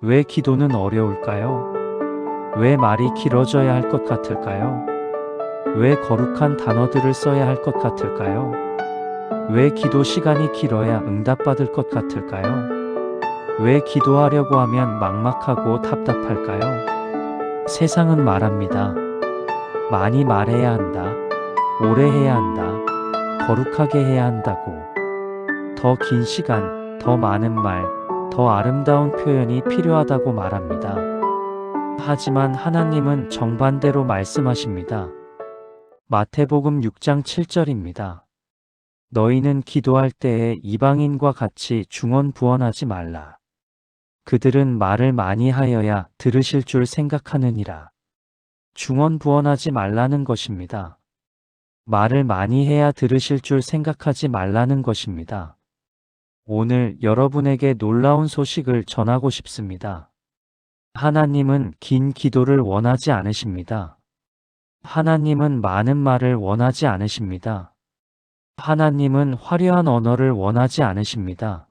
왜 기도는 어려울까요? 왜 말이 길어져야 할 것 같을까요? 왜 거룩한 단어들을 써야 할 것 같을까요? 왜 기도 시간이 길어야 응답받을 것 같을까요? 왜 기도하려고 하면 막막하고 답답할까요? 세상은 말합니다. 많이 말해야 한다. 오래 해야 한다. 거룩하게 해야 한다고. 더 긴 시간, 더 많은 말, 더 아름다운 표현이 필요하다고 말합니다. 하지만 하나님은 정반대로 말씀하십니다. 마태복음 6장 7절입니다. 너희는 기도할 때에 이방인과 같이 중언부언하지 말라. 그들은 말을 많이 하여야 들으실 줄 생각하느니라. 중언부언하지 말라는 것입니다. 말을 많이 해야 들으실 줄 생각하지 말라는 것입니다. 오늘 여러분에게 놀라운 소식을 전하고 싶습니다. 하나님은 긴 기도를 원하지 않으십니다. 하나님은 많은 말을 원하지 않으십니다. 하나님은 화려한 언어를 원하지 않으십니다.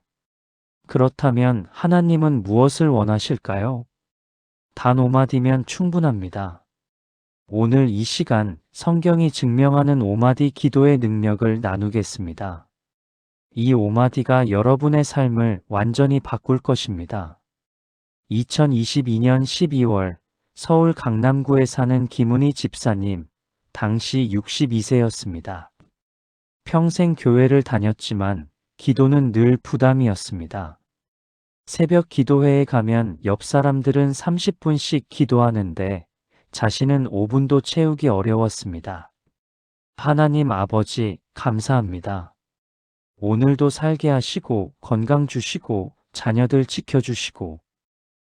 그렇다면 하나님은 무엇을 원하실까요? 단 5마디면 충분합니다. 오늘 이 시간 성경이 증명하는 5마디 기도의 능력을 나누겠습니다. 이 5마디가 여러분의 삶을 완전히 바꿀 것입니다. 2022년 12월 서울 강남구에 사는 김은희 집사님, 당시 62세였습니다. 평생 교회를 다녔지만 기도는 늘 부담이었습니다. 새벽 기도회에 가면 옆 사람들은 30분씩 기도하는데 자신은 5분도 채우기 어려웠습니다. 하나님 아버지, 감사합니다. 오늘도 살게 하시고 건강 주시고 자녀들 지켜주시고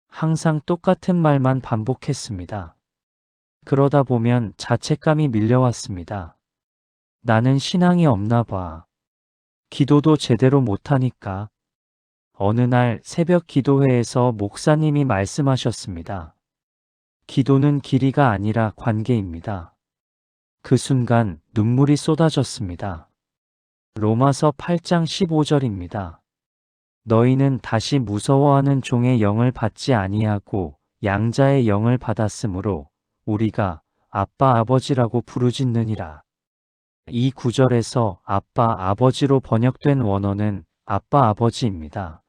항상 똑같은 말만 반복했습니다. 그러다 보면 자책감이 밀려왔습니다. 나는 신앙이 없나 봐. 기도도 제대로 못하니까. 어느 날 새벽 기도회에서 목사님이 말씀하셨습니다. 기도는 길이가 아니라 관계입니다. 그 순간 눈물이 쏟아졌습니다. 로마서 8장 15절입니다. 너희는 다시 무서워하는 종의 영을 받지 아니하고 양자의 영을 받았으므로 우리가 아빠 아버지라고 부르짖느니라. 이 구절에서 아빠 아버지로 번역된 원어는 아빠 아버지입니다.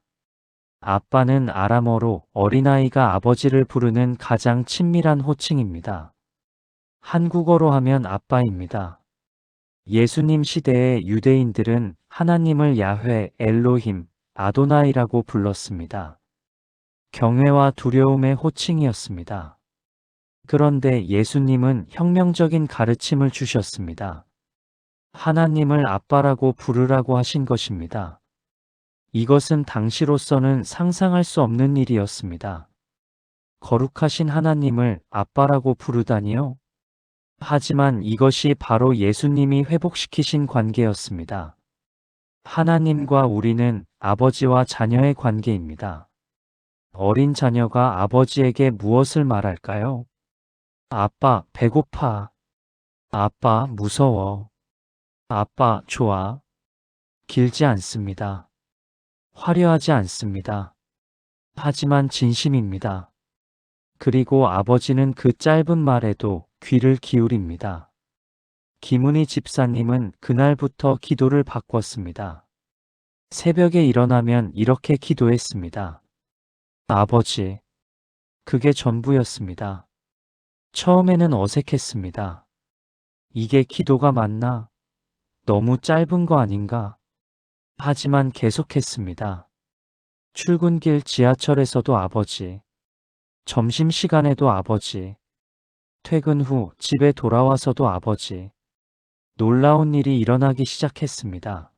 아빠는 아람어로 어린아이가 아버지를 부르는 가장 친밀한 호칭입니다. 한국어로 하면 아빠입니다. 예수님 시대의 유대인들은 하나님을 야훼, 엘로힘, 아도나이라고 불렀습니다. 경외와 두려움의 호칭이었습니다. 그런데 예수님은 혁명적인 가르침을 주셨습니다. 하나님을 아빠라고 부르라고 하신 것입니다. 이것은 당시로서는 상상할 수 없는 일이었습니다. 거룩하신 하나님을 아빠라고 부르다니요? 하지만 이것이 바로 예수님이 회복시키신 관계였습니다. 하나님과 우리는 아버지와 자녀의 관계입니다. 어린 자녀가 아버지에게 무엇을 말할까요? 아빠, 배고파. 아빠, 무서워. 아빠, 좋아. 길지 않습니다. 화려하지 않습니다. 하지만 진심입니다. 그리고 아버지는 그 짧은 말에도 귀를 기울입니다. 김은희 집사님은 그날부터 기도를 바꿨습니다. 새벽에 일어나면 이렇게 기도했습니다. 아버지. 그게 전부였습니다. 처음에는 어색했습니다. 이게 기도가 맞나? 너무 짧은 거 아닌가? 하지만 계속했습니다. 출근길 지하철에서도 아버지. 점심시간에도 아버지. 퇴근 후 집에 돌아와서도 아버지. 놀라운 일이 일어나기 시작했습니다.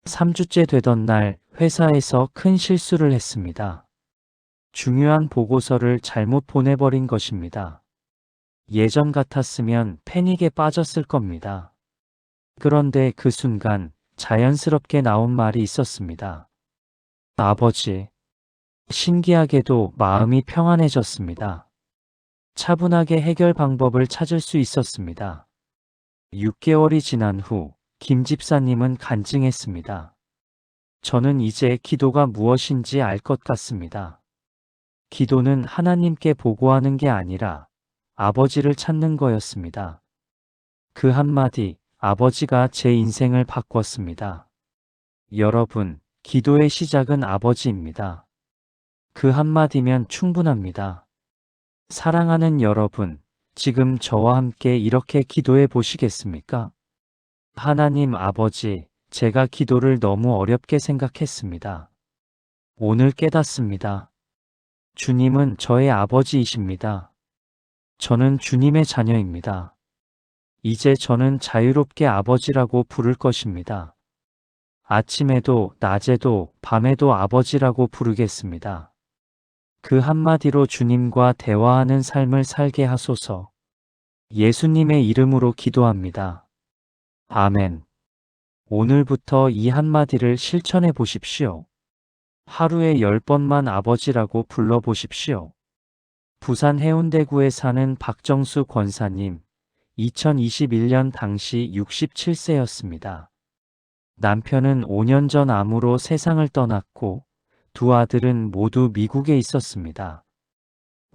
3주째 되던 날 회사에서 큰 실수를 했습니다. 중요한 보고서를 잘못 보내버린 것입니다. 예전 같았으면 패닉에 빠졌을 겁니다. 그런데 그 순간 자연스럽게 나온 말이 있었습니다. 아버지. 신기하게도 마음이 평안해졌습니다. 차분하게 해결 방법을 찾을 수 있었습니다. 6개월이 지난 후 김 집사님은 간증했습니다. 저는 이제 기도가 무엇인지 알 것 같습니다. 기도는 하나님께 보고하는 게 아니라 아버지를 찾는 거였습니다. 그 한마디 아버지가 제 인생을 바꿨습니다. 여러분, 기도의 시작은 아버지입니다. 그 한마디면 충분합니다. 사랑하는 여러분, 지금 저와 함께 이렇게 기도해 보시겠습니까? 하나님 아버지, 제가 기도를 너무 어렵게 생각했습니다. 오늘 깨닫습니다. 주님은 저의 아버지이십니다. 저는 주님의 자녀입니다. 이제 저는 자유롭게 아버지라고 부를 것입니다. 아침에도 낮에도 밤에도 아버지라고 부르겠습니다. 그 한마디로 주님과 대화하는 삶을 살게 하소서. 예수님의 이름으로 기도합니다. 아멘. 오늘부터 이 한마디를 실천해 보십시오. 하루에 10번만 아버지라고 불러보십시오. 부산 해운대구에 사는 박정수 권사님, 2021년 당시 67세였습니다. 남편은 5년 전 암으로 세상을 떠났고 두 아들은 모두 미국에 있었습니다.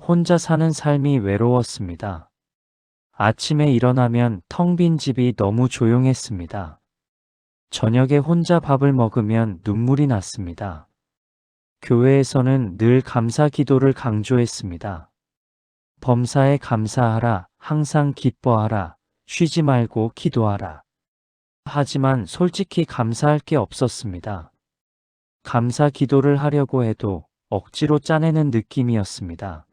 혼자 사는 삶이 외로웠습니다. 아침에 일어나면 텅 빈 집이 너무 조용했습니다. 저녁에 혼자 밥을 먹으면 눈물이 났습니다. 교회에서는 늘 감사 기도를 강조했습니다. 범사에 감사하라, 항상 기뻐하라, 쉬지 말고 기도하라. 하지만 솔직히 감사할 게 없었습니다. 감사 기도를 하려고 해도 억지로 짜내는 느낌이었습니다.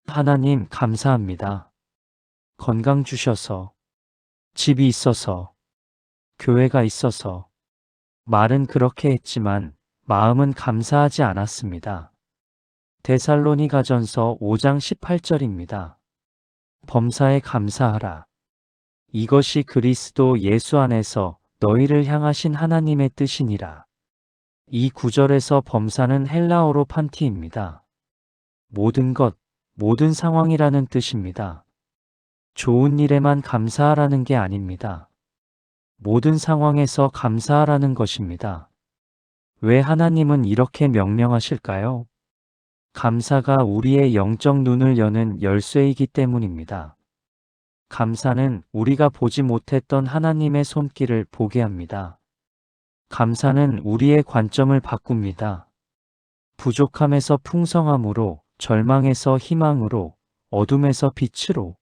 하나님 감사합니다. 건강 주셔서, 집이 있어서, 교회가 있어서. 말은 그렇게 했지만 마음은 감사하지 않았습니다. 데살로니가전서 5장 18절입니다. 범사에 감사하라. 이것이 그리스도 예수 안에서 너희를 향하신 하나님의 뜻이니라. 이 구절에서 범사는 헬라어로 판티입니다. 모든 것, 모든 상황이라는 뜻입니다. 좋은 일에만 감사하라는 게 아닙니다. 모든 상황에서 감사하라는 것입니다. 왜 하나님은 이렇게 명령하실까요? 감사가 우리의 영적 눈을 여는 열쇠이기 때문입니다. 감사는 우리가 보지 못했던 하나님의 손길을 보게 합니다. 감사는 우리의 관점을 바꿉니다. 부족함에서 풍성함으로, 절망에서 희망으로, 어둠에서 빛으로.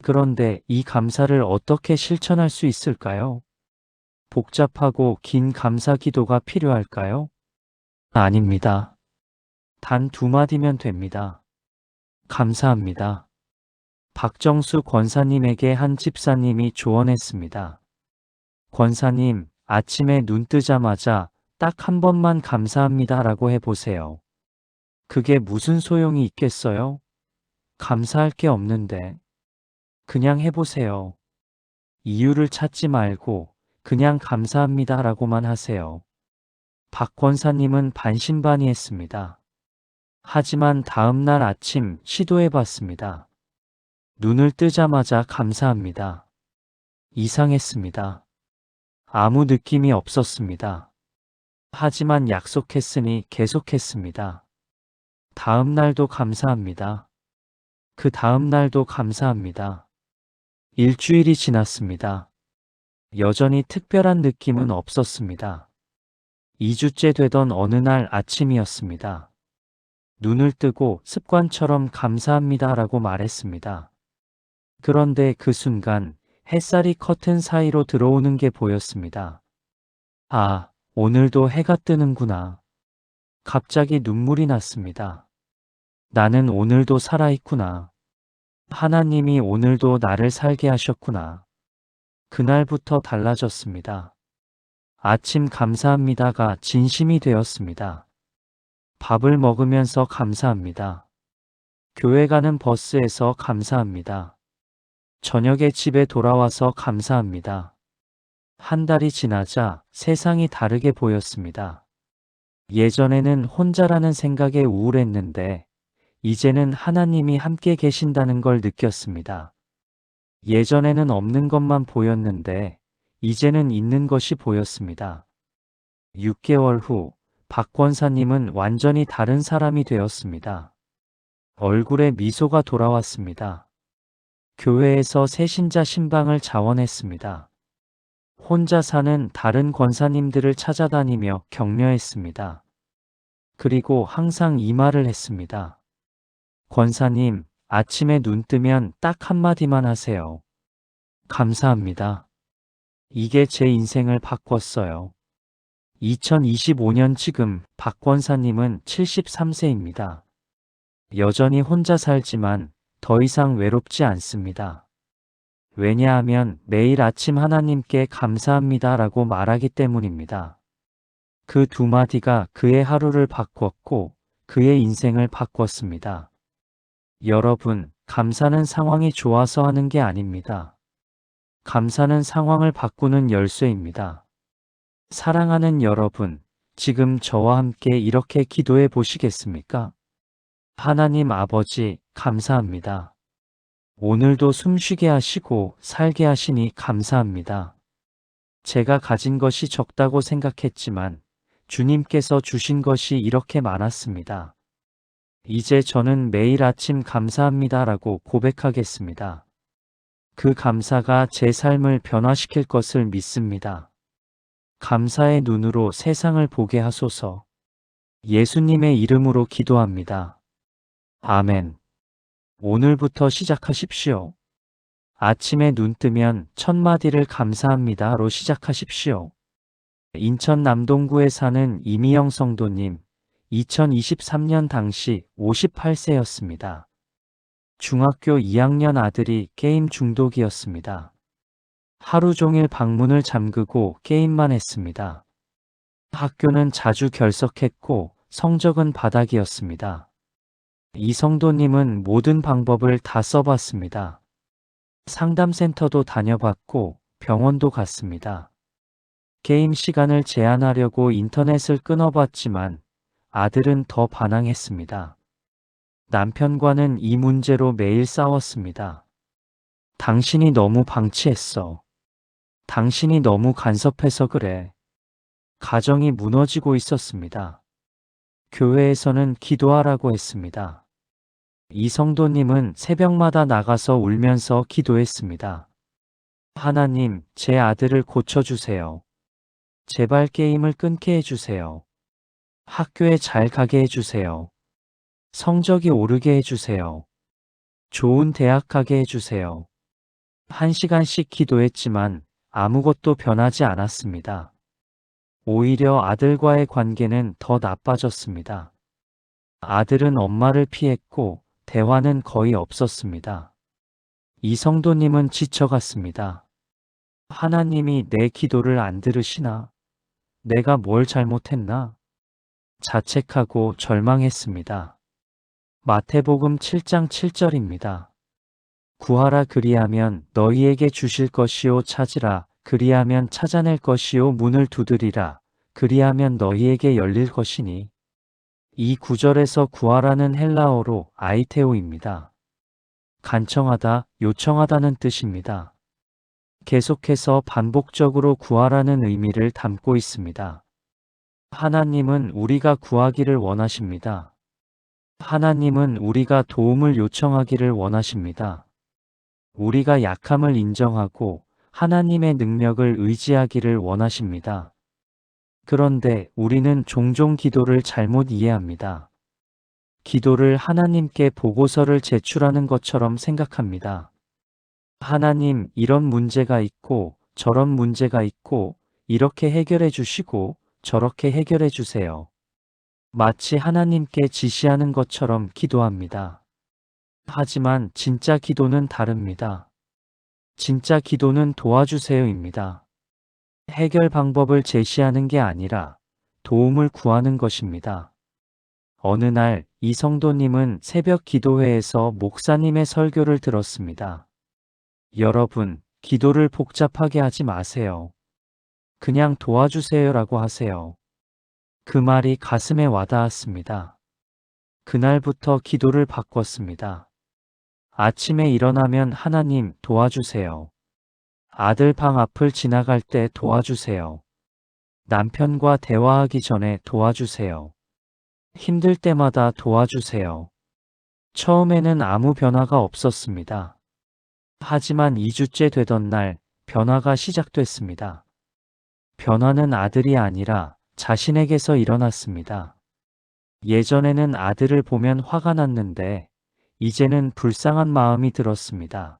그런데 이 감사를 어떻게 실천할 수 있을까요? 복잡하고 긴 감사 기도가 필요할까요? 아닙니다. 단 2마디면 됩니다. 감사합니다. 박정수 권사님에게 한 집사님이 조언했습니다. 권사님, 아침에 눈 뜨자마자 딱 한 번만 감사합니다 라고 해보세요. 그게 무슨 소용이 있겠어요? 감사할 게 없는데. 그냥 해보세요. 이유를 찾지 말고 그냥 감사합니다 라고만 하세요. 박 권사님은 반신반의했습니다. 하지만 다음날 아침 시도해봤습니다. 눈을 뜨자마자 감사합니다. 이상했습니다. 아무 느낌이 없었습니다. 하지만 약속했으니 계속했습니다. 다음 날도 감사합니다. 그 다음 날도 감사합니다. 일주일이 지났습니다. 여전히 특별한 느낌은 없었습니다. 2주째 되던 어느 날 아침이었습니다. 눈을 뜨고 습관처럼 감사합니다 라고 말했습니다. 그런데 그 순간 햇살이 커튼 사이로 들어오는 게 보였습니다. 아, 오늘도 해가 뜨는구나. 갑자기 눈물이 났습니다. 나는 오늘도 살아있구나. 하나님이 오늘도 나를 살게 하셨구나. 그날부터 달라졌습니다. 아침 감사합니다가 진심이 되었습니다. 밥을 먹으면서 감사합니다. 교회 가는 버스에서 감사합니다. 저녁에 집에 돌아와서 감사합니다. 한 달이 지나자 세상이 다르게 보였습니다. 예전에는 혼자라는 생각에 우울했는데 이제는 하나님이 함께 계신다는 걸 느꼈습니다. 예전에는 없는 것만 보였는데 이제는 있는 것이 보였습니다. 6개월 후 박 권사님은 완전히 다른 사람이 되었습니다. 얼굴에 미소가 돌아왔습니다. 교회에서 새신자 신방을 자원했습니다. 혼자 사는 다른 권사님들을 찾아다니며 격려했습니다. 그리고 항상 이 말을 했습니다. 권사님, 아침에 눈 뜨면 딱 한마디만 하세요. 감사합니다. 이게 제 인생을 바꿨어요. 2025년 지금 박 권사님은 73세입니다. 여전히 혼자 살지만 더 이상 외롭지 않습니다. 왜냐하면 매일 아침 하나님께 감사합니다라고 말하기 때문입니다. 그 두 마디가 그의 하루를 바꿨고 그의 인생을 바꿨습니다. 여러분, 감사는 상황이 좋아서 하는 게 아닙니다. 감사는 상황을 바꾸는 열쇠입니다. 사랑하는 여러분, 지금 저와 함께 이렇게 기도해 보시겠습니까? 하나님 아버지, 감사합니다. 오늘도 숨쉬게 하시고 살게 하시니 감사합니다. 제가 가진 것이 적다고 생각했지만 주님께서 주신 것이 이렇게 많았습니다. 이제 저는 매일 아침 감사합니다라고 고백하겠습니다. 그 감사가 제 삶을 변화시킬 것을 믿습니다. 감사의 눈으로 세상을 보게 하소서. 예수님의 이름으로 기도합니다. 아멘. 오늘부터 시작하십시오. 아침에 눈 뜨면 첫 마디를 감사합니다로 시작하십시오. 인천 남동구에 사는 이미영 성도님, 2023년 당시 58세였습니다. 중학교 2학년 아들이 게임 중독이었습니다. 하루 종일 방문을 잠그고 게임만 했습니다. 학교는 자주 결석했고 성적은 바닥이었습니다. 이 성도님은 모든 방법을 다 써봤습니다. 상담센터도 다녀봤고 병원도 갔습니다. 게임 시간을 제한하려고 인터넷을 끊어봤지만 아들은 더 반항했습니다. 남편과는 이 문제로 매일 싸웠습니다. 당신이 너무 방치했어. 당신이 너무 간섭해서 그래. 가정이 무너지고 있었습니다. 교회에서는 기도하라고 했습니다. 이 성도님은 새벽마다 나가서 울면서 기도했습니다. 하나님, 제 아들을 고쳐주세요. 제발 게임을 끊게 해주세요. 학교에 잘 가게 해주세요. 성적이 오르게 해주세요. 좋은 대학 가게 해주세요. 1시간씩 기도했지만 아무것도 변하지 않았습니다. 오히려 아들과의 관계는 더 나빠졌습니다. 아들은 엄마를 피했고 대화는 거의 없었습니다. 이 성도님은 지쳐갔습니다. 하나님이 내 기도를 안 들으시나? 내가 뭘 잘못했나? 자책하고 절망했습니다. 마태복음 7장 7절입니다. 구하라 그리하면 너희에게 주실 것이요 찾으라 그리하면 찾아낼 것이요 문을 두드리라 그리하면 너희에게 열릴 것이니. 이 구절에서 구하라는 헬라어로 아이테오입니다. 간청하다, 요청하다는 뜻입니다. 계속해서 반복적으로 구하라는 의미를 담고 있습니다. 하나님은 우리가 구하기를 원하십니다. 하나님은 우리가 도움을 요청하기를 원하십니다. 우리가 약함을 인정하고 하나님의 능력을 의지하기를 원하십니다. 그런데 우리는 종종 기도를 잘못 이해합니다. 기도를 하나님께 보고서를 제출하는 것처럼 생각합니다. 하나님, 이런 문제가 있고 저런 문제가 있고 이렇게 해결해 주시고 저렇게 해결해 주세요. 마치 하나님께 지시하는 것처럼 기도합니다. 하지만 진짜 기도는 다릅니다. 진짜 기도는 도와주세요입니다. 해결 방법을 제시하는 게 아니라 도움을 구하는 것입니다. 어느 날 이 성도님은 새벽 기도회에서 목사님의 설교를 들었습니다. 여러분, 기도를 복잡하게 하지 마세요. 그냥 도와주세요라고 하세요. 그 말이 가슴에 와닿았습니다. 그날부터 기도를 바꿨습니다. 아침에 일어나면 하나님 도와주세요. 아들 방 앞을 지나갈 때 도와주세요. 남편과 대화하기 전에 도와주세요. 힘들 때마다 도와주세요. 처음에는 아무 변화가 없었습니다. 하지만 2주째 되던 날 변화가 시작됐습니다. 변화는 아들이 아니라 자신에게서 일어났습니다. 예전에는 아들을 보면 화가 났는데 이제는 불쌍한 마음이 들었습니다.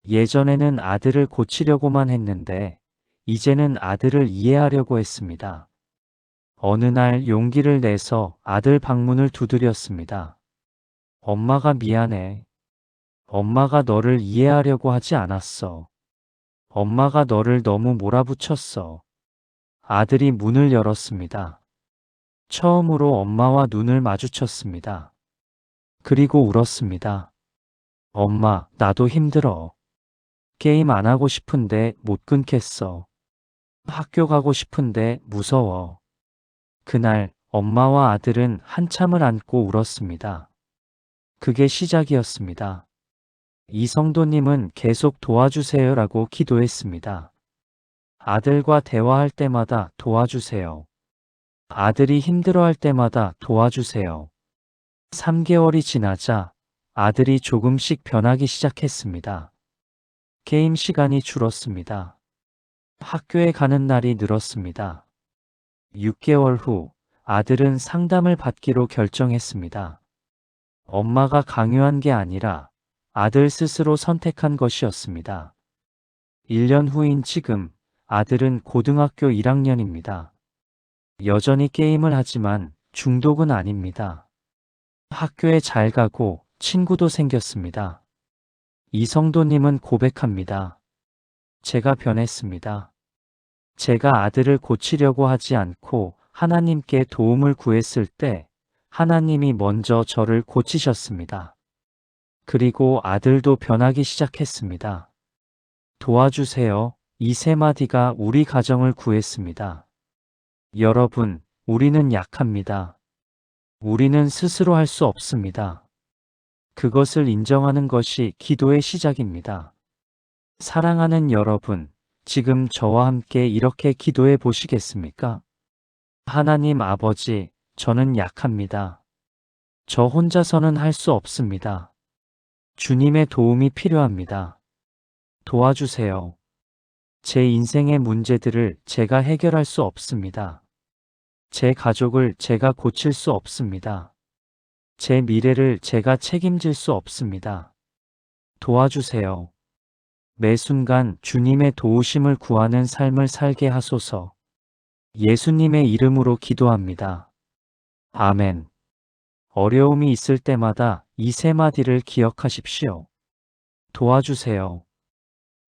예전에는 아들을 고치려고만 했는데 이제는 아들을 이해하려고 했습니다. 어느 날 용기를 내서 아들 방문을 두드렸습니다. 엄마가 미안해. 엄마가 너를 이해하려고 하지 않았어. 엄마가 너를 너무 몰아붙였어. 아들이 문을 열었습니다. 처음으로 엄마와 눈을 마주쳤습니다. 그리고 울었습니다. 엄마, 나도 힘들어. 게임 안 하고 싶은데 못 끊겠어. 학교 가고 싶은데 무서워. 그날 엄마와 아들은 한참을 안고 울었습니다. 그게 시작이었습니다. 이 성도님은 계속 도와주세요라고 기도했습니다. 아들과 대화할 때마다 도와주세요. 아들이 힘들어할 때마다 도와주세요. 3개월이 지나자 아들이 조금씩 변하기 시작했습니다. 게임 시간이 줄었습니다. 학교에 가는 날이 늘었습니다. 6개월 후 아들은 상담을 받기로 결정했습니다. 엄마가 강요한 게 아니라 아들 스스로 선택한 것이었습니다. 1년 후인 지금 아들은 고등학교 1학년입니다. 여전히 게임을 하지만 중독은 아닙니다. 학교에 잘 가고 친구도 생겼습니다. 이 성도님은 고백합니다. 제가 변했습니다. 제가 아들을 고치려고 하지 않고 하나님께 도움을 구했을 때 하나님이 먼저 저를 고치셨습니다. 그리고 아들도 변하기 시작했습니다. 도와주세요. 이 세 마디가 우리 가정을 구했습니다. 여러분, 우리는 약합니다. 우리는 스스로 할 수 없습니다. 그것을 인정하는 것이 기도의 시작입니다. 사랑하는 여러분, 지금 저와 함께 이렇게 기도해 보시겠습니까? 하나님 아버지, 저는 약합니다. 저 혼자서는 할 수 없습니다. 주님의 도움이 필요합니다. 도와주세요. 제 인생의 문제들을 제가 해결할 수 없습니다. 제 가족을 제가 고칠 수 없습니다. 제 미래를 제가 책임질 수 없습니다. 도와주세요. 매 순간 주님의 도우심을 구하는 삶을 살게 하소서. 예수님의 이름으로 기도합니다. 아멘. 어려움이 있을 때마다 이 세 마디를 기억하십시오. 도와주세요.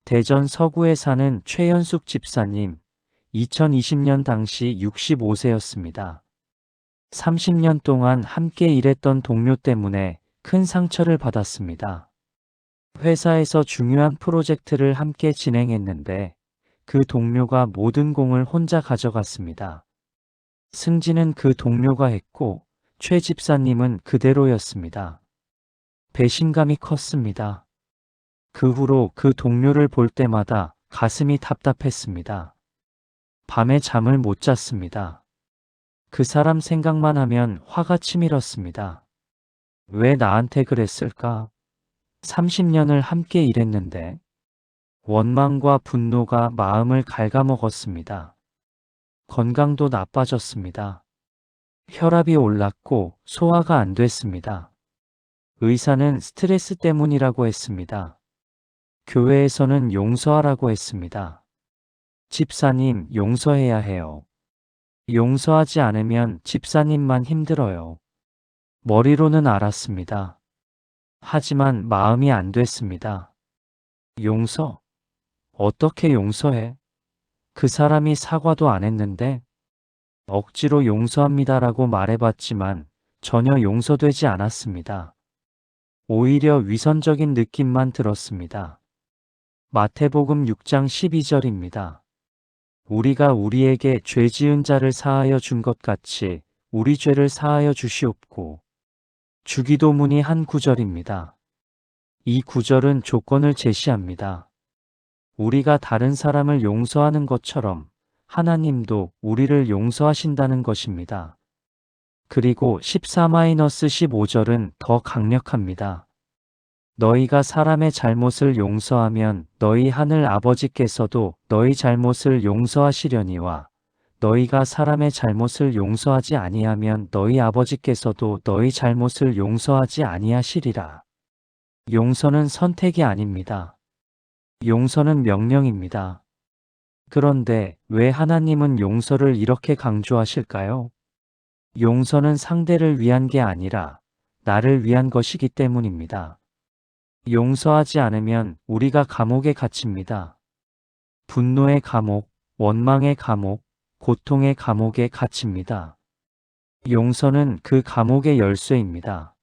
대전 서구에 사는 최연숙 집사님, 2020년 당시 65세였습니다. 30년 동안 함께 일했던 동료 때문에 큰 상처를 받았습니다. 회사에서 중요한 프로젝트를 함께 진행했는데 그 동료가 모든 공을 혼자 가져갔습니다. 승진은 그 동료가 했고 최 집사님은 그대로였습니다. 배신감이 컸습니다. 그 후로 그 동료를 볼 때마다 가슴이 답답했습니다. 밤에 잠을 못 잤습니다. 그 사람 생각만 하면 화가 치밀었습니다. 왜 나한테 그랬을까? 30년을 함께 일했는데 원망과 분노가 마음을 갉아먹었습니다. 건강도 나빠졌습니다. 혈압이 올랐고 소화가 안 됐습니다. 의사는 스트레스 때문이라고 했습니다. 교회에서는 용서하라고 했습니다. 집사님, 용서해야 해요. 용서하지 않으면 집사님만 힘들어요. 머리로는 알았습니다. 하지만 마음이 안 됐습니다. 용서? 어떻게 용서해? 그 사람이 사과도 안 했는데 억지로 용서합니다라고 말해봤지만 전혀 용서되지 않았습니다. 오히려 위선적인 느낌만 들었습니다. 마태복음 6장 12절입니다. 우리가 우리에게 죄 지은 자를 사하여 준 것 같이 우리 죄를 사하여 주시옵고. 주기도문이 한 구절입니다. 이 구절은 조건을 제시합니다. 우리가 다른 사람을 용서하는 것처럼 하나님도 우리를 용서하신다는 것입니다. 그리고 14-15절은 더 강력합니다. 너희가 사람의 잘못을 용서하면 너희 하늘 아버지께서도 너희 잘못을 용서하시려니와 너희가 사람의 잘못을 용서하지 아니하면 너희 아버지께서도 너희 잘못을 용서하지 아니하시리라. 용서는 선택이 아닙니다. 용서는 명령입니다. 그런데 왜 하나님은 용서를 이렇게 강조하실까요? 용서는 상대를 위한 게 아니라 나를 위한 것이기 때문입니다. 용서하지 않으면 우리가 감옥에 갇힙니다. 분노의 감옥, 원망의 감옥, 고통의 감옥에 갇힙니다. 용서는 그 감옥의 열쇠입니다.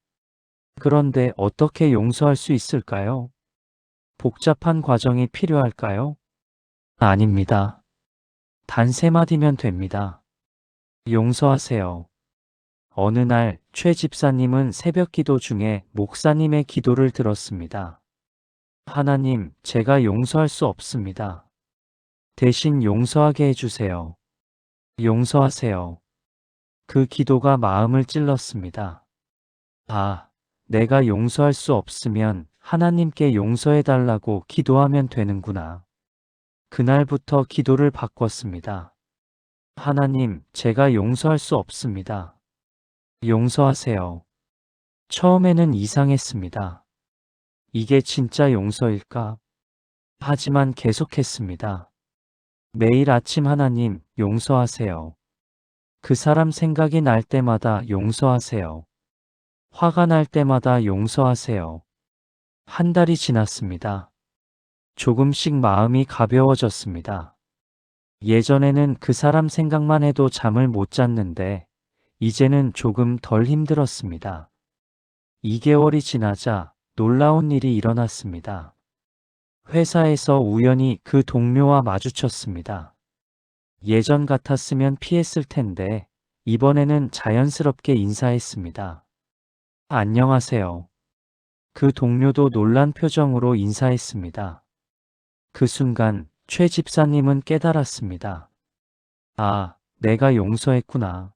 그런데 어떻게 용서할 수 있을까요? 복잡한 과정이 필요할까요? 아닙니다. 단 3마디면 됩니다. 용서하세요. 어느 날 최 집사님은 새벽 기도 중에 목사님의 기도를 들었습니다. 하나님, 제가 용서할 수 없습니다. 대신 용서하게 해주세요. 용서하세요. 그 기도가 마음을 찔렀습니다. 아, 내가 용서할 수 없으면 하나님께 용서해달라고 기도하면 되는구나. 그날부터 기도를 바꿨습니다. 하나님, 제가 용서할 수 없습니다. 용서하세요. 처음에는 이상했습니다. 이게 진짜 용서일까? 하지만 계속했습니다. 매일 아침 하나님, 용서하세요. 그 사람 생각이 날 때마다 용서하세요. 화가 날 때마다 용서하세요. 한 달이 지났습니다. 조금씩 마음이 가벼워졌습니다. 예전에는 그 사람 생각만 해도 잠을 못 잤는데 이제는 조금 덜 힘들었습니다. 2개월이 지나자 놀라운 일이 일어났습니다. 회사에서 우연히 그 동료와 마주쳤습니다. 예전 같았으면 피했을 텐데 이번에는 자연스럽게 인사했습니다. 안녕하세요. 그 동료도 놀란 표정으로 인사했습니다. 그 순간 최 집사님은 깨달았습니다. 아, 내가 용서했구나.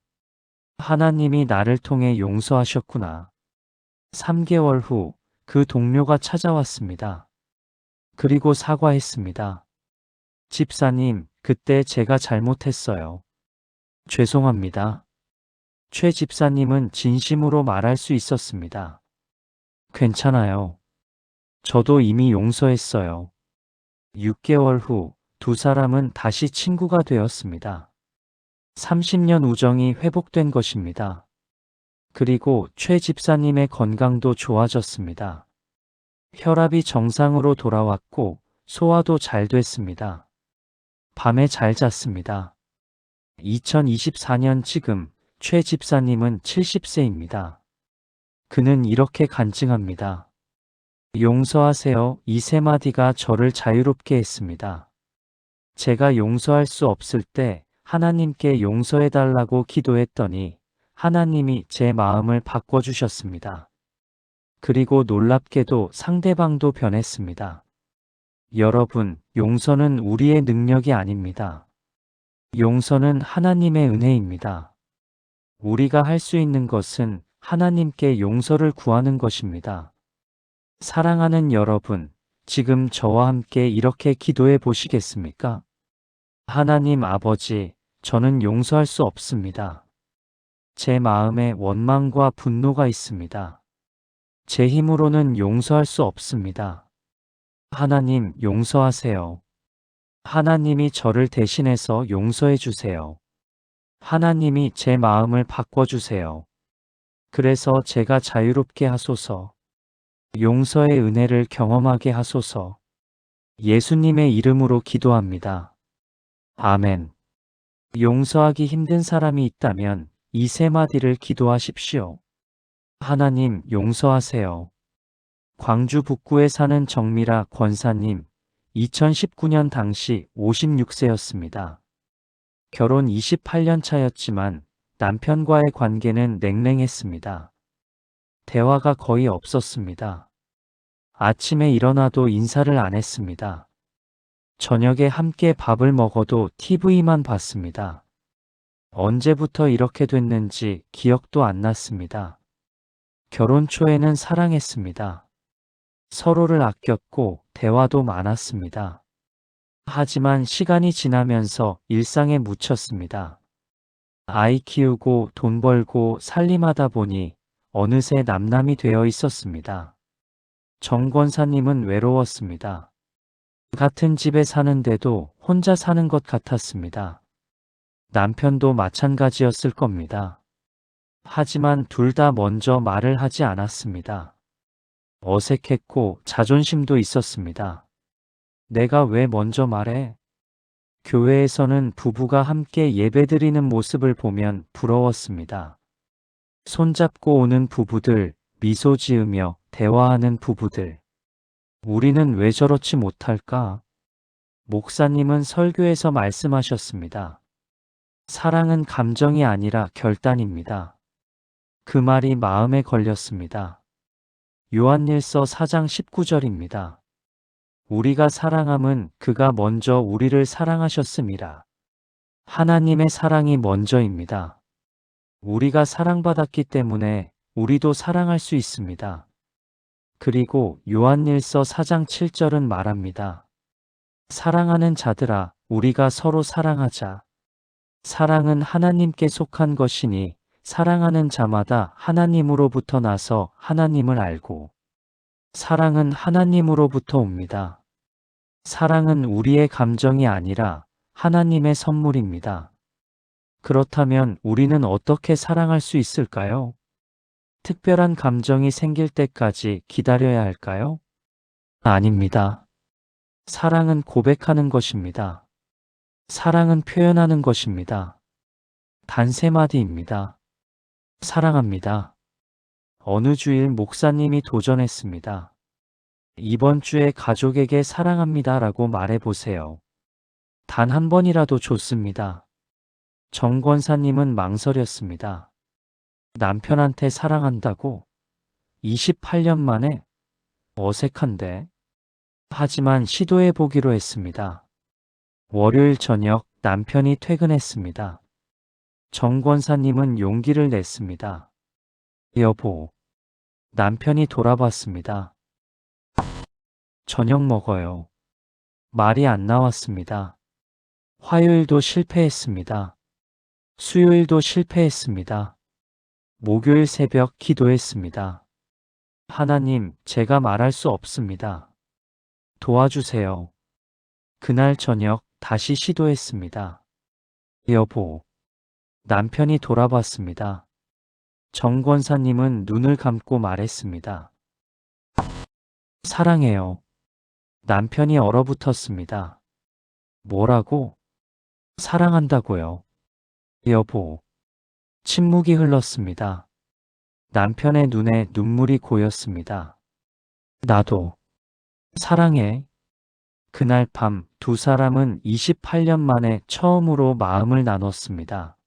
하나님이 나를 통해 용서하셨구나. 3개월 후 그 동료가 찾아왔습니다. 그리고 사과했습니다. 집사님, 그때 제가 잘못했어요. 죄송합니다. 최 집사님은 진심으로 말할 수 있었습니다. 괜찮아요. 저도 이미 용서했어요. 6개월 후 두 사람은 다시 친구가 되었습니다. 30년 우정이 회복된 것입니다. 그리고 최 집사님의 건강도 좋아졌습니다. 혈압이 정상으로 돌아왔고 소화도 잘 됐습니다. 밤에 잘 잤습니다. 2024년 지금 최 집사님은 70세입니다. 그는 이렇게 간증합니다. 용서하세요. 이 3마디가 저를 자유롭게 했습니다. 제가 용서할 수 없을 때 하나님께 용서해달라고 기도했더니 하나님이 제 마음을 바꿔주셨습니다. 그리고 놀랍게도 상대방도 변했습니다. 여러분, 용서는 우리의 능력이 아닙니다. 용서는 하나님의 은혜입니다. 우리가 할 수 있는 것은 하나님께 용서를 구하는 것입니다. 사랑하는 여러분, 지금 저와 함께 이렇게 기도해 보시겠습니까? 하나님 아버지, 저는 용서할 수 없습니다. 제 마음에 원망과 분노가 있습니다. 제 힘으로는 용서할 수 없습니다. 하나님, 용서하세요. 하나님이 저를 대신해서 용서해 주세요. 하나님이 제 마음을 바꿔주세요. 그래서 제가 자유롭게 하소서. 용서의 은혜를 경험하게 하소서. 예수님의 이름으로 기도합니다. 아멘. 용서하기 힘든 사람이 있다면 이 3마디를 기도하십시오. 하나님, 용서하세요. 광주 북구에 사는 정미라 권사님, 2019년 당시 56세였습니다. 결혼 28년 차였지만 남편과의 관계는 냉랭했습니다. 대화가 거의 없었습니다. 아침에 일어나도 인사를 안 했습니다. 저녁에 함께 밥을 먹어도 TV만 봤습니다. 언제부터 이렇게 됐는지 기억도 안 났습니다. 결혼 초에는 사랑했습니다. 서로를 아꼈고 대화도 많았습니다. 하지만 시간이 지나면서 일상에 묻혔습니다. 아이 키우고 돈 벌고 살림하다 보니 어느새 남남이 되어 있었습니다. 정 권사님은 외로웠습니다. 같은 집에 사는데도 혼자 사는 것 같았습니다. 남편도 마찬가지였을 겁니다. 하지만 둘 다 먼저 말을 하지 않았습니다. 어색했고 자존심도 있었습니다. 내가 왜 먼저 말해? 교회에서는 부부가 함께 예배드리는 모습을 보면 부러웠습니다. 손잡고 오는 부부들, 미소 지으며 대화하는 부부들. 우리는 왜 저렇지 못할까? 목사님은 설교에서 말씀하셨습니다. 사랑은 감정이 아니라 결단입니다. 그 말이 마음에 걸렸습니다. 요한일서 4장 19절입니다. 우리가 사랑함은 그가 먼저 우리를 사랑하셨음이라. 하나님의 사랑이 먼저입니다. 우리가 사랑받았기 때문에 우리도 사랑할 수 있습니다. 그리고 요한일서 4장 7절은 말합니다. 사랑하는 자들아, 우리가 서로 사랑하자. 사랑은 하나님께 속한 것이니 사랑하는 자마다 하나님으로부터 나서 하나님을 알고 사랑은 하나님으로부터 옵니다. 사랑은 우리의 감정이 아니라 하나님의 선물입니다. 그렇다면 우리는 어떻게 사랑할 수 있을까요? 특별한 감정이 생길 때까지 기다려야 할까요? 아닙니다. 사랑은 고백하는 것입니다. 사랑은 표현하는 것입니다. 단 3마디입니다. 사랑합니다. 어느 주일 목사님이 도전했습니다. 이번 주에 가족에게 사랑합니다라고 말해보세요. 단 한 번이라도 좋습니다. 정 권사님은 망설였습니다. 남편한테 사랑한다고? 28년 만에? 어색한데? 하지만 시도해 보기로 했습니다. 월요일 저녁 남편이 퇴근했습니다. 정 권사님은 용기를 냈습니다. 여보, 남편이 돌아봤습니다. 저녁 먹어요. 말이 안 나왔습니다. 화요일도 실패했습니다. 수요일도 실패했습니다. 목요일 새벽 기도했습니다. 하나님, 제가 말할 수 없습니다. 도와주세요. 그날 저녁 다시 시도했습니다. 여보, 남편이 돌아봤습니다. 정 권사님은 눈을 감고 말했습니다. 사랑해요. 남편이 얼어붙었습니다. 뭐라고? 사랑한다고요. 여보. 침묵이 흘렀습니다. 남편의 눈에 눈물이 고였습니다. 나도 사랑해. 그날 밤 두 사람은 28년 만에 처음으로 마음을 나눴습니다.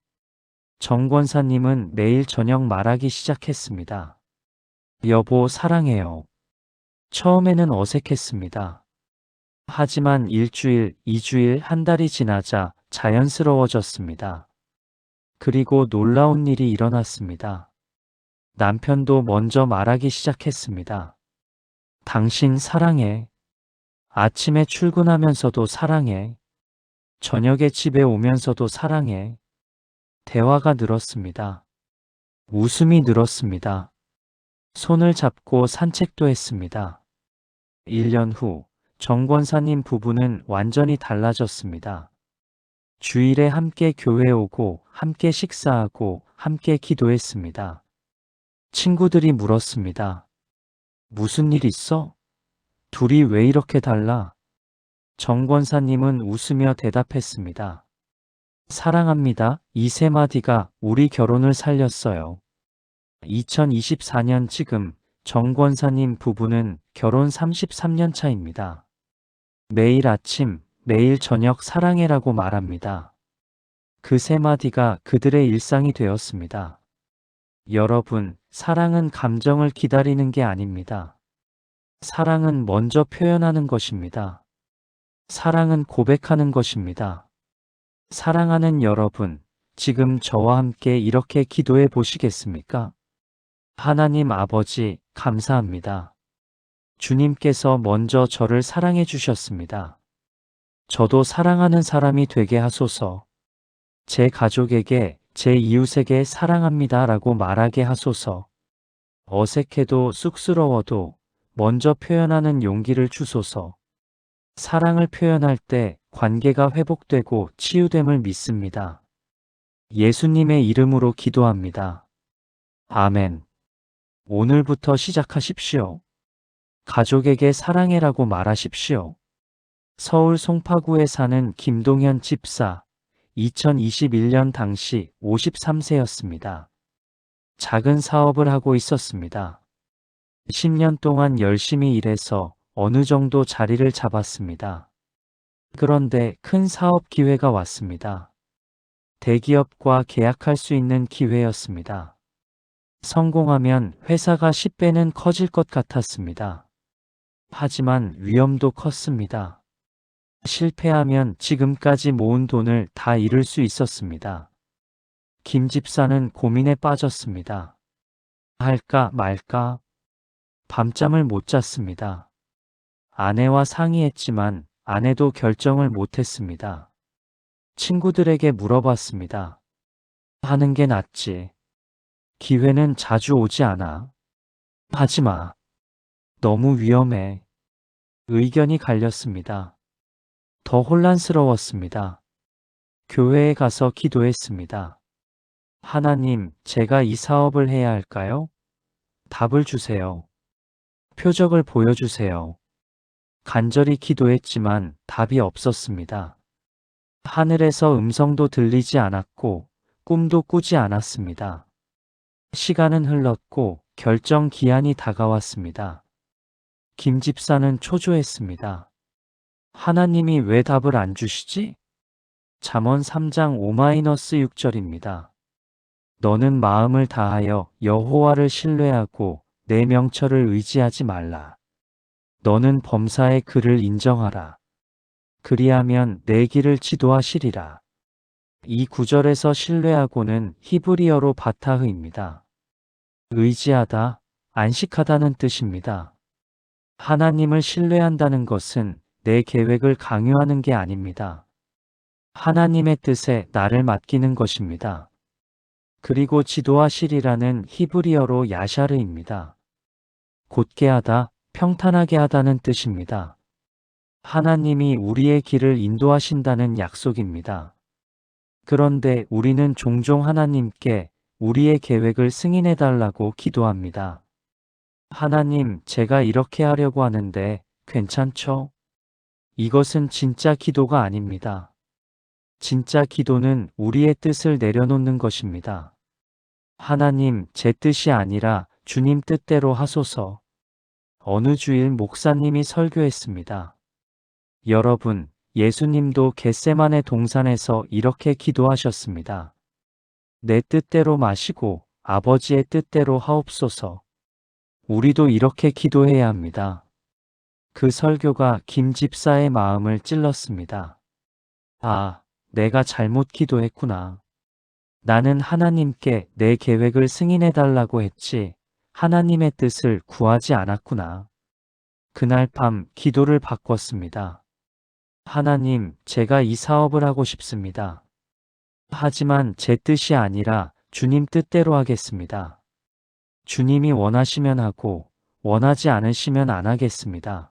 정 권사님은 매일 저녁 말하기 시작했습니다. 여보, 사랑해요. 처음에는 어색했습니다. 하지만 일주일, 2주일, 한 달이 지나자 자연스러워졌습니다. 그리고 놀라운 일이 일어났습니다. 남편도 먼저 말하기 시작했습니다. 당신 사랑해. 아침에 출근하면서도 사랑해. 저녁에 집에 오면서도 사랑해. 대화가 늘었습니다. 웃음이 늘었습니다. 손을 잡고 산책도 했습니다. 1년 후, 정 권사님 부부는 완전히 달라졌습니다. 주일에 함께 교회 오고, 함께 식사하고, 함께 기도했습니다. 친구들이 물었습니다. 무슨 일 있어? 둘이 왜 이렇게 달라? 정 권사님은 웃으며 대답했습니다. 사랑합니다. 이 3마디가 우리 결혼을 살렸어요. 2024년 지금 정 권사님 부부는 결혼 33년 차입니다. 매일 아침, 매일 저녁 사랑해라고 말합니다. 그 3마디가 그들의 일상이 되었습니다. 여러분, 사랑은 감정을 기다리는 게 아닙니다. 사랑은 먼저 표현하는 것입니다. 사랑은 고백하는 것입니다. 사랑하는 여러분, 지금 저와 함께 이렇게 기도해 보시겠습니까? 하나님 아버지, 감사합니다. 주님께서 먼저 저를 사랑해 주셨습니다. 저도 사랑하는 사람이 되게 하소서. 제 가족에게, 제 이웃에게 사랑합니다 라고 말하게 하소서. 어색해도 쑥스러워도 먼저 표현하는 용기를 주소서. 사랑을 표현할 때 관계가 회복되고 치유됨을 믿습니다. 예수님의 이름으로 기도합니다. 아멘. 오늘부터 시작하십시오. 가족에게 사랑해라고 말하십시오. 서울 송파구에 사는 김동현 집사, 2021년 당시 53세였습니다. 작은 사업을 하고 있었습니다. 10년 동안 열심히 일해서 어느 정도 자리를 잡았습니다. 그런데 큰 사업 기회가 왔습니다. 대기업과 계약할 수 있는 기회였습니다. 성공하면 회사가 10배는 커질 것 같았습니다. 하지만 위험도 컸습니다. 실패하면 지금까지 모은 돈을 다 잃을 수 있었습니다. 김 집사는 고민에 빠졌습니다. 할까 말까? 밤잠을 못 잤습니다. 아내와 상의했지만 아내도 결정을 못했습니다. 친구들에게 물어봤습니다. 하는 게 낫지. 기회는 자주 오지 않아. 하지 마. 너무 위험해. 의견이 갈렸습니다. 더 혼란스러웠습니다. 교회에 가서 기도했습니다. 하나님, 제가 이 사업을 해야 할까요? 답을 주세요. 표적을 보여주세요. 간절히 기도했지만 답이 없었습니다. 하늘에서 음성도 들리지 않았고 꿈도 꾸지 않았습니다. 시간은 흘렀고 결정 기한이 다가왔습니다. 김 집사는 초조했습니다. 하나님이 왜 답을 안 주시지? 잠언 3장 5-6절입니다. 너는 마음을 다하여 여호와를 신뢰하고 내 명철을 의지하지 말라. 너는 범사의 그를 인정하라. 그리하면 내 길을 지도하시리라. 이 구절에서 신뢰하고는 히브리어로 바타흐입니다. 의지하다, 안식하다는 뜻입니다. 하나님을 신뢰한다는 것은 내 계획을 강요하는 게 아닙니다. 하나님의 뜻에 나를 맡기는 것입니다. 그리고 지도하시리라는 히브리어로 야샤르입니다. 곧게 하다, 평탄하게 하다는 뜻입니다. 하나님이 우리의 길을 인도하신다는 약속입니다. 그런데 우리는 종종 하나님께 우리의 계획을 승인해달라고 기도합니다. 하나님, 제가 이렇게 하려고 하는데 괜찮죠? 이것은 진짜 기도가 아닙니다. 진짜 기도는 우리의 뜻을 내려놓는 것입니다. 하나님, 제 뜻이 아니라 주님 뜻대로 하소서. 어느 주일 목사님이 설교했습니다. 여러분, 예수님도 겟세마네 동산에서 이렇게 기도하셨습니다. 내 뜻대로 마시고 아버지의 뜻대로 하옵소서. 우리도 이렇게 기도해야 합니다. 그 설교가 김 집사의 마음을 찔렀습니다. 아, 내가 잘못 기도했구나. 나는 하나님께 내 계획을 승인해달라고 했지 하나님의 뜻을 구하지 않았구나. 그날 밤 기도를 바꿨습니다. 하나님, 제가 이 사업을 하고 싶습니다. 하지만 제 뜻이 아니라 주님 뜻대로 하겠습니다. 주님이 원하시면 하고 원하지 않으시면 안 하겠습니다.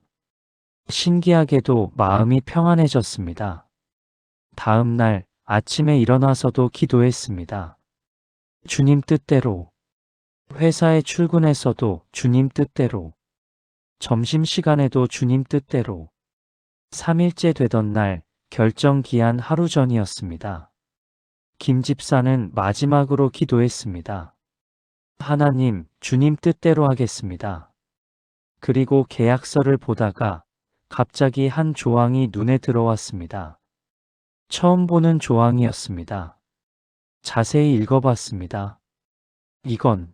신기하게도 마음이 평안해졌습니다. 다음 날 아침에 일어나서도 기도했습니다. 주님 뜻대로. 회사에 출근해서도 주님 뜻대로. 점심시간에도 주님 뜻대로. 3일째 되던 날 결정 기한 하루 전이었습니다. 김 집사는 마지막으로 기도했습니다. 하나님, 주님 뜻대로 하겠습니다. 그리고 계약서를 보다가 갑자기 한 조항이 눈에 들어왔습니다. 처음 보는 조항이었습니다. 자세히 읽어봤습니다. 이건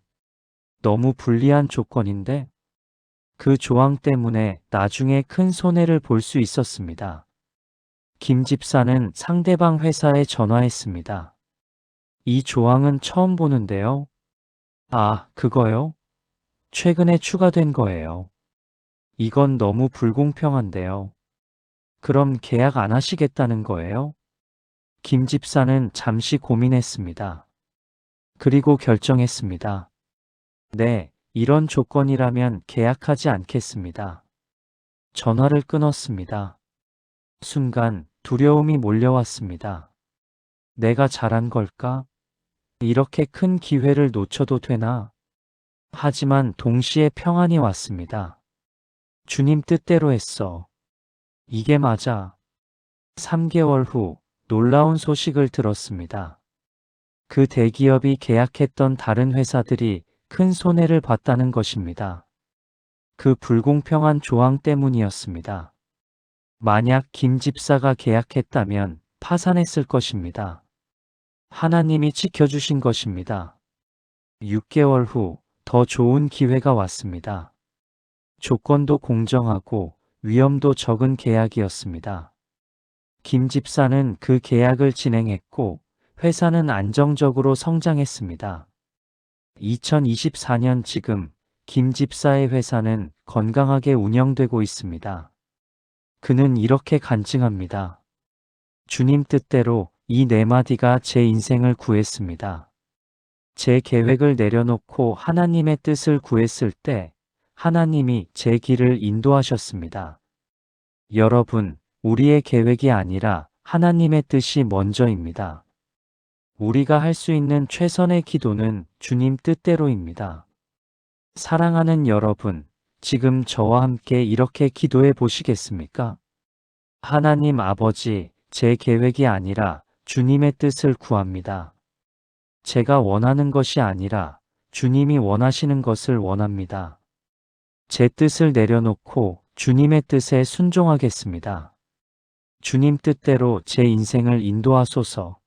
너무 불리한 조건인데? 그 조항 때문에 나중에 큰 손해를 볼 수 있었습니다. 김 집사는 상대방 회사에 전화했습니다. 이 조항은 처음 보는데요. 아, 그거요? 최근에 추가된 거예요. 이건 너무 불공평한데요. 그럼 계약 안 하시겠다는 거예요? 김 집사는 잠시 고민했습니다. 그리고 결정했습니다. 네, 이런 조건이라면 계약하지 않겠습니다. 전화를 끊었습니다. 순간 두려움이 몰려왔습니다. 내가 잘한 걸까? 이렇게 큰 기회를 놓쳐도 되나? 하지만 동시에 평안이 왔습니다. 주님 뜻대로 했어. 이게 맞아. 3개월 후 놀라운 소식을 들었습니다. 그 대기업이 계약했던 다른 회사들이 큰 손해를 봤다는 것입니다. 그 불공평한 조항 때문이었습니다. 만약 김 집사가 계약했다면 파산했을 것입니다. 하나님이 지켜주신 것입니다. 6개월 후 더 좋은 기회가 왔습니다. 조건도 공정하고 위험도 적은 계약이었습니다. 김 집사는 그 계약을 진행했고 회사는 안정적으로 성장했습니다. 2024년 지금 김 집사의 회사는 건강하게 운영되고 있습니다. 그는 이렇게 간증합니다. 주님 뜻대로 이 네 마디가 제 인생을 구했습니다. 제 계획을 내려놓고 하나님의 뜻을 구했을 때 하나님이 제 길을 인도하셨습니다. 여러분, 우리의 계획이 아니라 하나님의 뜻이 먼저입니다. 우리가 할 수 있는 최선의 기도는 주님 뜻대로입니다. 사랑하는 여러분, 지금 저와 함께 이렇게 기도해 보시겠습니까? 하나님 아버지, 제 계획이 아니라 주님의 뜻을 구합니다. 제가 원하는 것이 아니라 주님이 원하시는 것을 원합니다. 제 뜻을 내려놓고 주님의 뜻에 순종하겠습니다. 주님 뜻대로 제 인생을 인도하소서.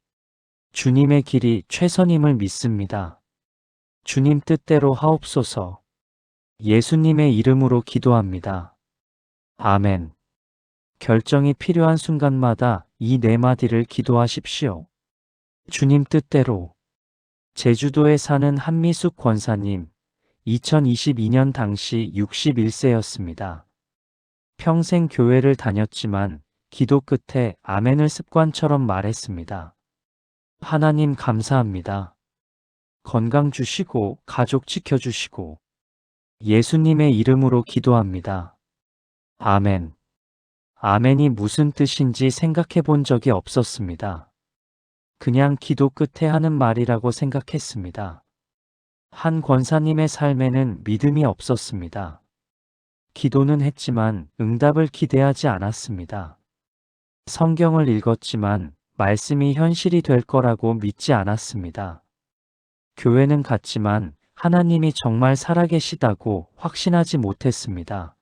주님의 길이 최선임을 믿습니다. 주님 뜻대로 하옵소서. 예수님의 이름으로 기도합니다. 아멘. 결정이 필요한 순간마다 이 네 마디를 기도하십시오. 주님 뜻대로. 제주도에 사는 한미숙 권사님, 2022년 당시 61세였습니다. 평생 교회를 다녔지만 기도 끝에 아멘을 습관처럼 말했습니다. 하나님 감사합니다. 건강 주시고 가족 지켜주시고 예수님의 이름으로 기도합니다. 아멘. 아멘이 무슨 뜻인지 생각해 본 적이 없었습니다. 그냥 기도 끝에 하는 말이라고 생각했습니다. 한 권사님의 삶에는 믿음이 없었습니다. 기도는 했지만 응답을 기대하지 않았습니다. 성경을 읽었지만 말씀이 현실이 될 거라고 믿지 않았습니다. 교회는 갔지만 하나님이 정말 살아계시다고 확신하지 못했습니다.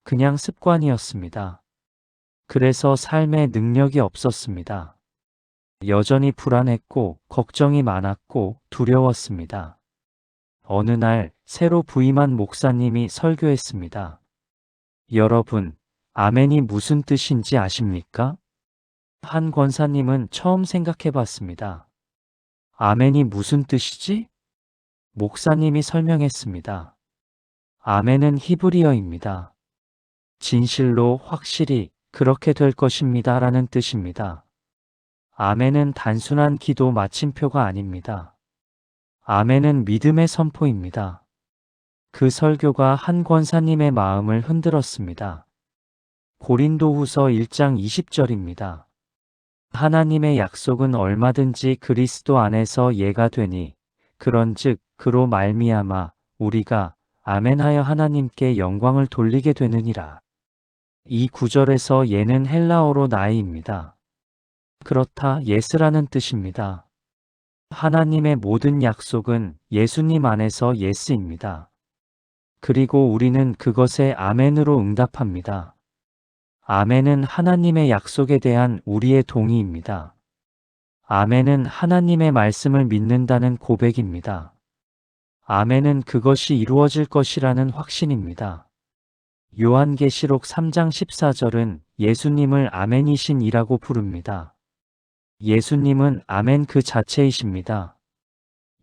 그냥 습관이었습니다. 그래서 삶에 능력이 없었습니다. 여전히 불안했고 걱정이 많았고 두려웠습니다. 어느 날 새로 부임한 목사님이 설교했습니다. 여러분, 아멘이 무슨 뜻인지 아십니까? 한 권사님은 처음 생각해 봤습니다. 아멘이 무슨 뜻이지? 목사님이 설명했습니다. 아멘은 히브리어입니다. 진실로 확실히 그렇게 될 것입니다 라는 뜻입니다. 아멘은 단순한 기도 마침표가 아닙니다. 아멘은 믿음의 선포입니다. 그 설교가 한 권사님의 마음을 흔들었습니다. 고린도후서 1장 20절입니다. 하나님의 약속은 얼마든지 그리스도 안에서 예가 되니 그런즉 그로 말미암아 우리가 아멘하여 하나님께 영광을 돌리게 되느니라. 이 구절에서 예는 헬라어로 나이입니다. 그렇다 예스라는 뜻입니다. 하나님의 모든 약속은 예수님 안에서 예스입니다. 그리고 우리는 그것에 아멘으로 응답합니다. 아멘은 하나님의 약속에 대한 우리의 동의입니다. 아멘은 하나님의 말씀을 믿는다는 고백입니다. 아멘은 그것이 이루어질 것이라는 확신입니다. 요한계시록 3장 14절은 예수님을 아멘이신 이라고 부릅니다. 예수님은 아멘 그 자체이십니다.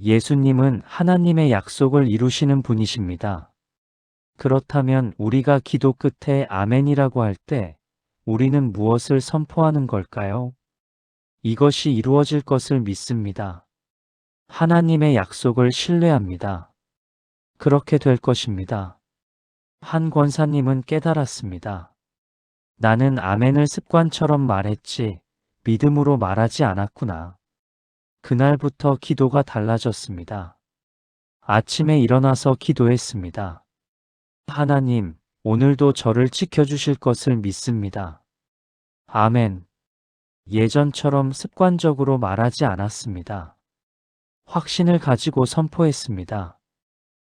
예수님은 하나님의 약속을 이루시는 분이십니다. 그렇다면 우리가 기도 끝에 아멘이라고 할 때 우리는 무엇을 선포하는 걸까요? 이것이 이루어질 것을 믿습니다. 하나님의 약속을 신뢰합니다. 그렇게 될 것입니다. 한 권사님은 깨달았습니다. 나는 아멘을 습관처럼 말했지 믿음으로 말하지 않았구나. 그날부터 기도가 달라졌습니다. 아침에 일어나서 기도했습니다. 하나님, 오늘도 저를 지켜주실 것을 믿습니다. 아멘. 예전처럼 습관적으로 말하지 않았습니다. 확신을 가지고 선포했습니다.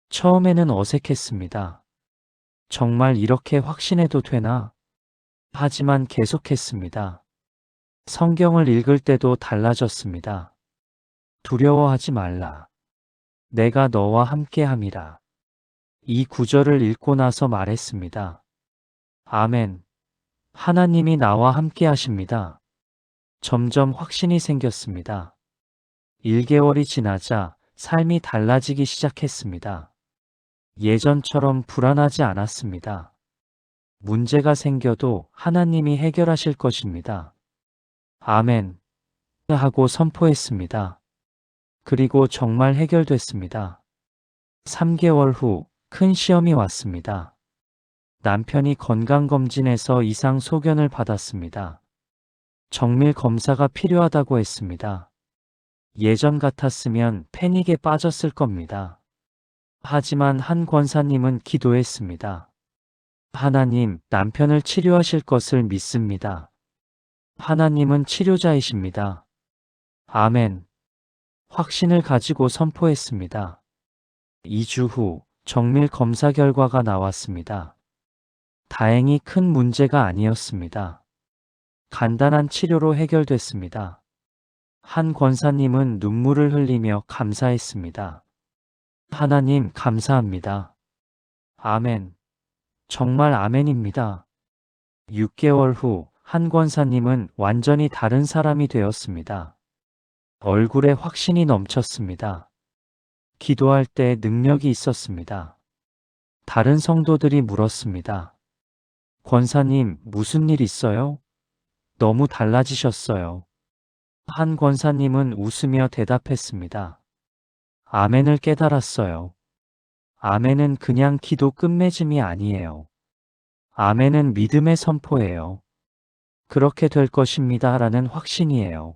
처음에는 어색했습니다. 정말 이렇게 확신해도 되나? 하지만 계속했습니다. 성경을 읽을 때도 달라졌습니다. 두려워하지 말라. 내가 너와 함께함이라. 이 구절을 읽고 나서 말했습니다. 아멘. 하나님이 나와 함께 하십니다. 점점 확신이 생겼습니다. 1개월이 지나자 삶이 달라지기 시작했습니다. 예전처럼 불안하지 않았습니다. 문제가 생겨도 하나님이 해결하실 것입니다. 아멘. 하고 선포했습니다. 그리고 정말 해결됐습니다. 3개월 후 큰 시험이 왔습니다. 남편이 건강검진에서 이상 소견을 받았습니다. 정밀 검사가 필요하다고 했습니다. 예전 같았으면 패닉에 빠졌을 겁니다. 하지만 한 권사님은 기도했습니다. 하나님, 남편을 치료하실 것을 믿습니다. 하나님은 치료자이십니다. 아멘. 확신을 가지고 선포했습니다. 2주 후 정밀 검사 결과가 나왔습니다. 다행히 큰 문제가 아니었습니다. 간단한 치료로 해결됐습니다. 한 권사님은 눈물을 흘리며 감사했습니다. 하나님 감사합니다. 아멘. 정말 아멘입니다. 6개월 후 한 권사님은 완전히 다른 사람이 되었습니다. 얼굴에 확신이 넘쳤습니다. 기도할 때 능력이 있었습니다. 다른 성도들이 물었습니다. 권사님, 무슨 일 있어요? 너무 달라지셨어요. 한 권사님은 웃으며 대답했습니다. 아멘을 깨달았어요. 아멘은 그냥 기도 끝맺음이 아니에요. 아멘은 믿음의 선포예요. 그렇게 될 것입니다. 라는 확신이에요.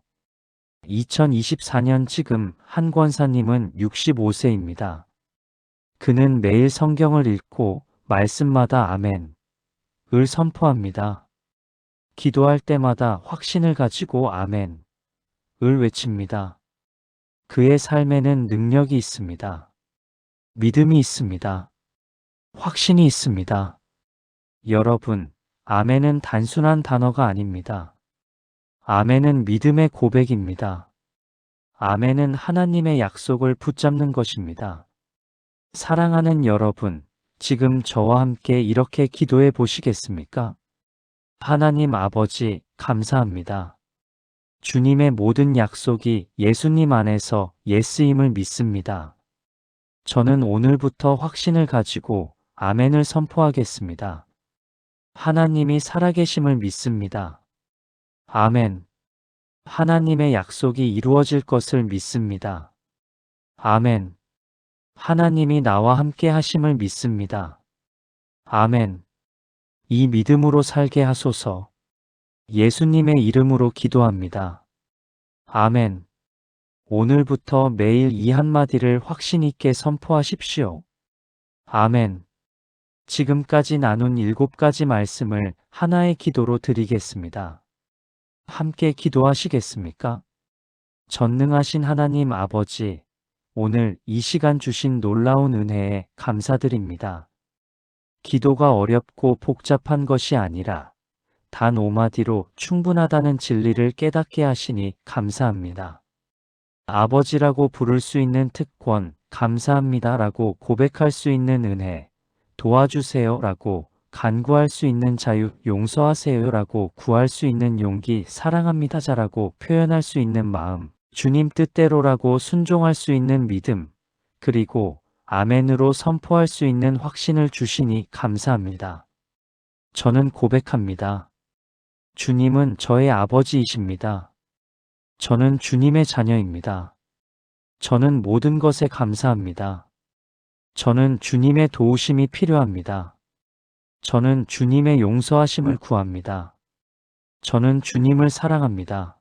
2024년 지금 한 권사님은 65세입니다. 그는 매일 성경을 읽고 말씀마다 아멘 을 선포합니다. 기도할 때마다 확신을 가지고 아멘 을 외칩니다. 그의 삶에는 능력이 있습니다. 믿음이 있습니다. 확신이 있습니다. 여러분, 아멘은 단순한 단어가 아닙니다. 아멘은 믿음의 고백입니다. 아멘은 하나님의 약속을 붙잡는 것입니다. 사랑하는 여러분, 지금 저와 함께 이렇게 기도해 보시겠습니까? 하나님 아버지, 감사합니다. 주님의 모든 약속이 예수님 안에서 예스임을 믿습니다. 저는 오늘부터 확신을 가지고 아멘을 선포하겠습니다. 하나님이 살아계심을 믿습니다. 아멘. 하나님의 약속이 이루어질 것을 믿습니다. 아멘. 하나님이 나와 함께 하심을 믿습니다. 아멘. 이 믿음으로 살게 하소서. 예수님의 이름으로 기도합니다. 아멘. 오늘부터 매일 이 한마디를 확신 있게 선포하십시오. 아멘. 지금까지 나눈 7가지 말씀을 하나의 기도로 드리겠습니다. 함께 기도하시겠습니까? 전능하신 하나님 아버지, 오늘 이 시간 주신 놀라운 은혜에 감사드립니다. 기도가 어렵고 복잡한 것이 아니라 단 5마디로 충분하다는 진리를 깨닫게 하시니 감사합니다. 아버지라고 부를 수 있는 특권, 감사합니다라고 고백할 수 있는 은혜, 도와주세요라고 간구할 수 있는 자유, 용서하세요라고 구할 수 있는 용기, 사랑합니다자라고 표현할 수 있는 마음, 주님 뜻대로라고 순종할 수 있는 믿음, 그리고 아멘으로 선포할 수 있는 확신을 주시니 감사합니다. 저는 고백합니다. 주님은 저의 아버지이십니다. 저는 주님의 자녀입니다. 저는 모든 것에 감사합니다. 저는 주님의 도우심이 필요합니다. 저는 주님의 용서하심을 구합니다. 저는 주님을 사랑합니다.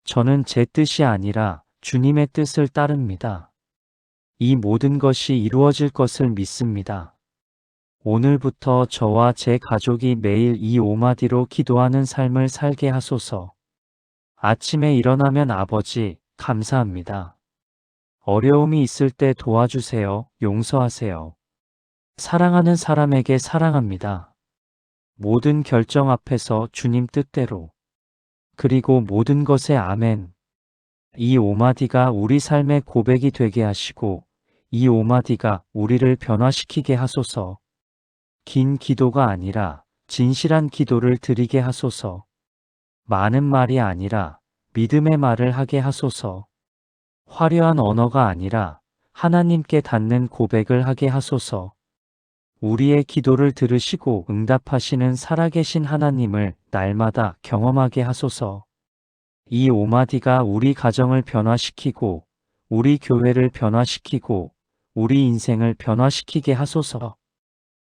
저는 제 뜻이 아니라 주님의 뜻을 따릅니다. 이 모든 것이 이루어질 것을 믿습니다. 오늘부터 저와 제 가족이 매일 이 5마디로 기도하는 삶을 살게 하소서. 아침에 일어나면 아버지, 감사합니다. 어려움이 있을 때 도와주세요. 용서하세요. 사랑하는 사람에게 사랑합니다. 모든 결정 앞에서 주님 뜻대로. 그리고 모든 것에 아멘. 이 5마디가 우리 삶의 고백이 되게 하시고 이 5마디가 우리를 변화시키게 하소서. 긴 기도가 아니라 진실한 기도를 드리게 하소서. 많은 말이 아니라 믿음의 말을 하게 하소서. 화려한 언어가 아니라 하나님께 닿는 고백을 하게 하소서. 우리의 기도를 들으시고 응답하시는 살아계신 하나님을 날마다 경험하게 하소서. 이 5마디가 우리 가정을 변화시키고 우리 교회를 변화시키고 우리 인생을 변화시키게 하소서.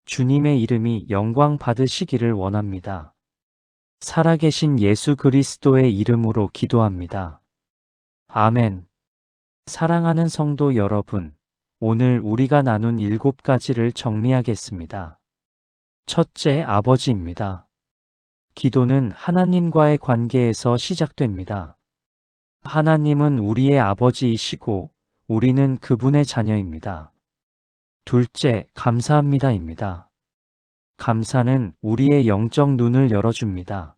주님의 이름이 영광 받으시기를 원합니다. 살아계신 예수 그리스도의 이름으로 기도합니다. 아멘. 사랑하는 성도 여러분, 오늘 우리가 나눈 7가지를 정리하겠습니다. 첫째, 아버지입니다. 기도는 하나님과의 관계에서 시작됩니다. 하나님은 우리의 아버지이시고 우리는 그분의 자녀입니다. 둘째, 감사합니다입니다. 감사는 우리의 영적 눈을 열어줍니다.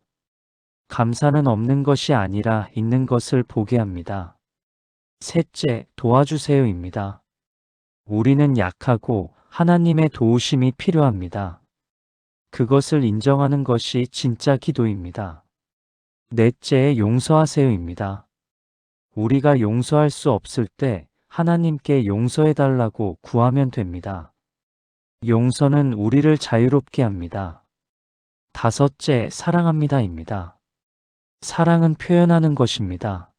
감사는 없는 것이 아니라 있는 것을 보게 합니다. 셋째, 도와주세요입니다. 우리는 약하고 하나님의 도우심이 필요합니다. 그것을 인정하는 것이 진짜 기도입니다. 넷째, 용서하세요입니다. 우리가 용서할 수 없을 때 하나님께 용서해달라고 구하면 됩니다. 용서는 우리를 자유롭게 합니다. 다섯째, 사랑합니다입니다. 사랑은 표현하는 것입니다.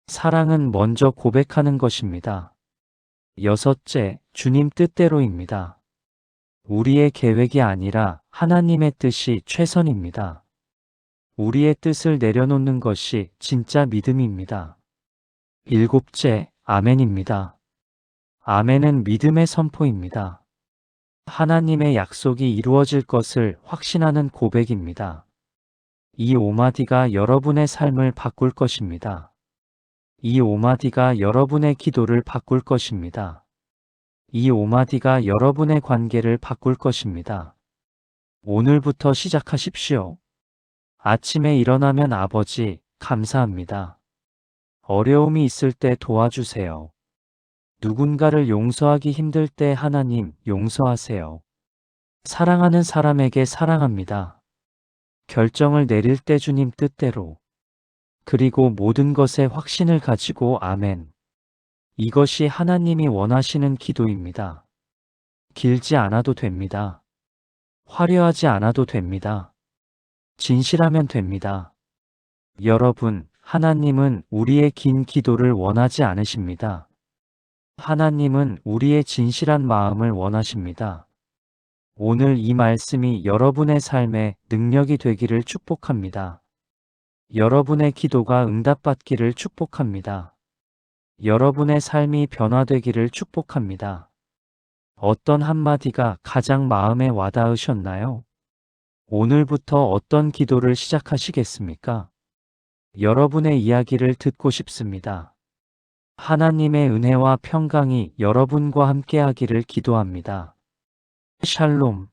사랑은 먼저 고백하는 것입니다. 여섯째, 주님 뜻대로입니다. 우리의 계획이 아니라 하나님의 뜻이 최선입니다. 우리의 뜻을 내려놓는 것이 진짜 믿음입니다. 일곱째, 아멘입니다. 아멘은 믿음의 선포입니다. 하나님의 약속이 이루어질 것을 확신하는 고백입니다. 이 5마디가 여러분의 삶을 바꿀 것입니다. 이 5마디가 여러분의 기도를 바꿀 것입니다. 이 5마디가 여러분의 관계를 바꿀 것입니다. 오늘부터 시작하십시오. 아침에 일어나면 아버지, 감사합니다. 어려움이 있을 때 도와주세요. 누군가를 용서하기 힘들 때 하나님, 용서하세요. 사랑하는 사람에게 사랑합니다. 결정을 내릴 때 주님 뜻대로. 그리고 모든 것에 확신을 가지고 아멘. 이것이 하나님이 원하시는 기도입니다. 길지 않아도 됩니다. 화려하지 않아도 됩니다. 진실하면 됩니다. 여러분, 하나님은 우리의 긴 기도를 원하지 않으십니다. 하나님은 우리의 진실한 마음을 원하십니다. 오늘 이 말씀이 여러분의 삶에 능력이 되기를 축복합니다. 여러분의 기도가 응답받기를 축복합니다. 여러분의 삶이 변화되기를 축복합니다. 어떤 한마디가 가장 마음에 와닿으셨나요? 오늘부터 어떤 기도를 시작하시겠습니까? 여러분의 이야기를 듣고 싶습니다. 하나님의 은혜와 평강이 여러분과 함께하기를 기도합니다. 샬롬.